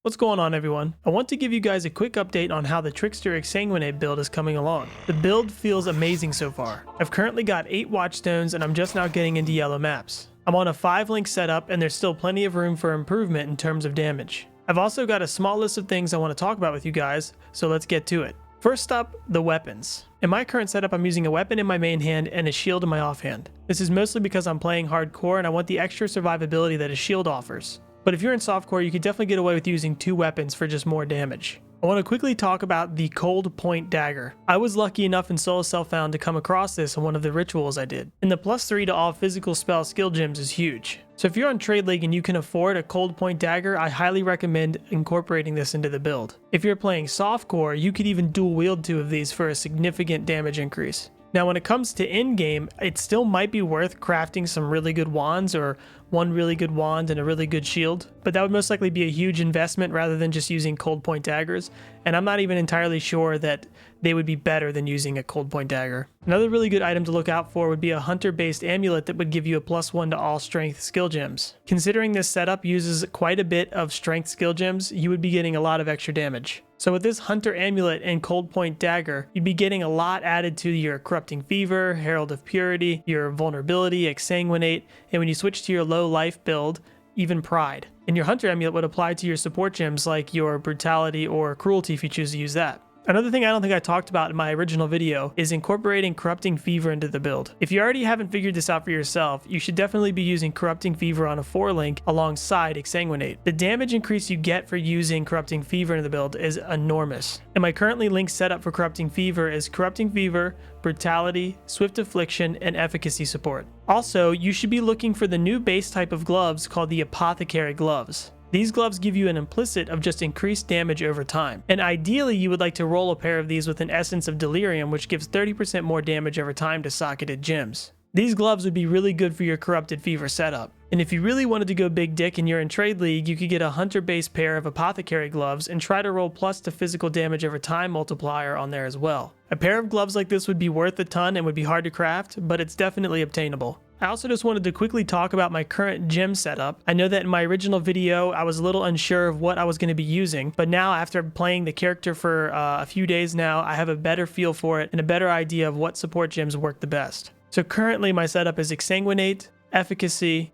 What's going on, everyone? I want to give you guys a quick update on how the Trickster Exsanguinate build is coming along. The build feels amazing so far. I've currently got 8 watchstones and I'm just now getting into yellow maps. I'm on a 5-link setup and there's still plenty of room for improvement in terms of damage. I've also got a small list of things I want to talk about with you guys, so let's get to it. First up, the weapons. In my current setup, I'm using a weapon in my main hand and a shield in my offhand. This is mostly because I'm playing hardcore and I want the extra survivability that a shield offers. But if you're in softcore, you could definitely get away with using 2 weapons for just more damage. I want to quickly talk about the Cold Point Dagger. I was lucky enough in Solo Self-Found to come across this in one of the rituals I did. And the +3 to all physical spell skill gems is huge. So if you're on Trade League and you can afford a Cold Point Dagger, I highly recommend incorporating this into the build. If you're playing softcore, you could even dual wield 2 of these for a significant damage increase. Now when it comes to in-game, it still might be worth crafting some really good wands or one really good wand and a really good shield, but that would most likely be a huge investment rather than just using Cold Point Daggers, and I'm not even entirely sure that they would be better than using a Cold Point Dagger. Another really good item to look out for would be a hunter-based amulet that would give you a +1 to all strength skill gems. Considering this setup uses quite a bit of strength skill gems, you would be getting a lot of extra damage. So with this hunter amulet and Cold Point Dagger, you'd be getting a lot added to your Corrupting Fever, Herald of Purity, your Vulnerability, Exsanguinate, and when you switch to your low life build, even Pride. And your hunter amulet would apply to your support gems like your Brutality or Cruelty if you choose to use that. Another thing I don't think I talked about in my original video is incorporating Corrupting Fever into the build. If you already haven't figured this out for yourself, you should definitely be using Corrupting Fever on a 4-link alongside Exsanguinate. The damage increase you get for using Corrupting Fever into the build is enormous. And my currently linked setup for Corrupting Fever is Corrupting Fever, Brutality, Swift Affliction, and Efficacy support. Also, you should be looking for the new base type of gloves called the Apothecary Gloves. These gloves give you an implicit of just increased damage over time, and ideally you would like to roll a pair of these with an Essence of Delirium, which gives 30% more damage over time to socketed gems. These gloves would be really good for your Corrupted Fever setup. And if you really wanted to go big dick and you're in Trade League, you could get a hunter-based pair of Apothecary gloves and try to roll plus to physical damage over time multiplier on there as well. A pair of gloves like this would be worth a ton and would be hard to craft, but it's definitely obtainable. I also just wanted to quickly talk about my current gem setup. I know that in my original video, I was a little unsure of what I was going to be using, but now after playing the character for a few days now, I have a better feel for it and a better idea of what support gems work the best. So currently my setup is Exsanguinate, Efficacy,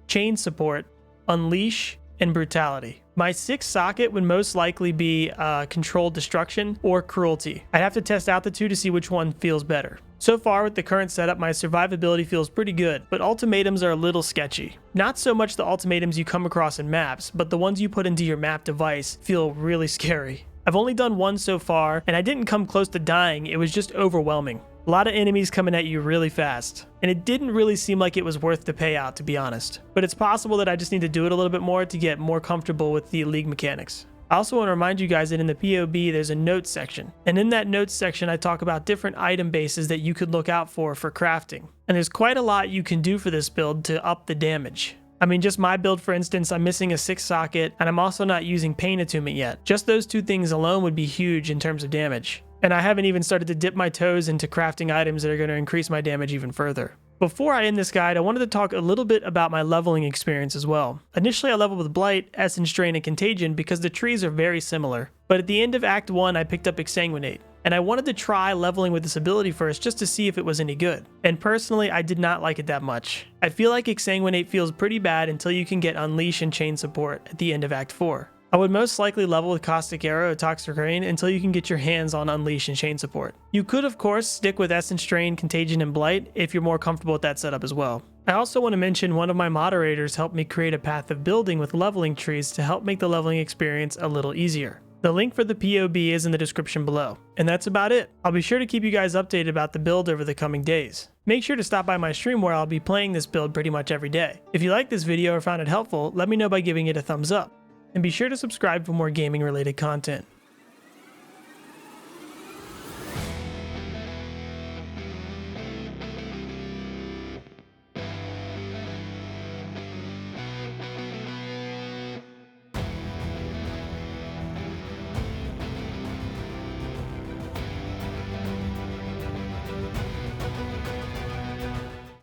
Chain Support, Unleash, and Brutality. My 6th socket would most likely be Controlled Destruction or Cruelty. I'd have to test out the 2 to see which one feels better. So far with the current setup, my survivability feels pretty good, but ultimatums are a little sketchy. Not so much the ultimatums you come across in maps, but the ones you put into your map device feel really scary. I've only done 1 so far, and I didn't come close to dying, it was just overwhelming. A lot of enemies coming at you really fast, and it didn't really seem like it was worth the payout, to be honest. But it's possible that I just need to do it a little bit more to get more comfortable with the league mechanics. I also want to remind you guys that in the POB there's a notes section, and in that notes section I talk about different item bases that you could look out for crafting. And there's quite a lot you can do for this build to up the damage. I mean, just my build, for instance, I'm missing a 6th socket, and I'm also not using Pain Attunement yet. Just those 2 things alone would be huge in terms of damage. And I haven't even started to dip my toes into crafting items that are going to increase my damage even further. Before I end this guide, I wanted to talk a little bit about my leveling experience as well. Initially I leveled with Blight, Essence Drain, and Contagion because the trees are very similar. But at the end of Act 1 I picked up Exsanguinate, and I wanted to try leveling with this ability first just to see if it was any good. And personally I did not like it that much. I feel like Exsanguinate feels pretty bad until you can get Unleash and Chain Support at the end of Act 4. I would most likely level with Caustic Arrow or Toxic Rain until you can get your hands on Unleash and Chain Support. You could of course stick with Essence Drain, Contagion, and Blight if you're more comfortable with that setup as well. I also want to mention one of my moderators helped me create a path of building with leveling trees to help make the leveling experience a little easier. The link for the POB is in the description below. And that's about it. I'll be sure to keep you guys updated about the build over the coming days. Make sure to stop by my stream where I'll be playing this build pretty much every day. If you liked this video or found it helpful, let me know by giving it a thumbs up. And be sure to subscribe for more gaming related content.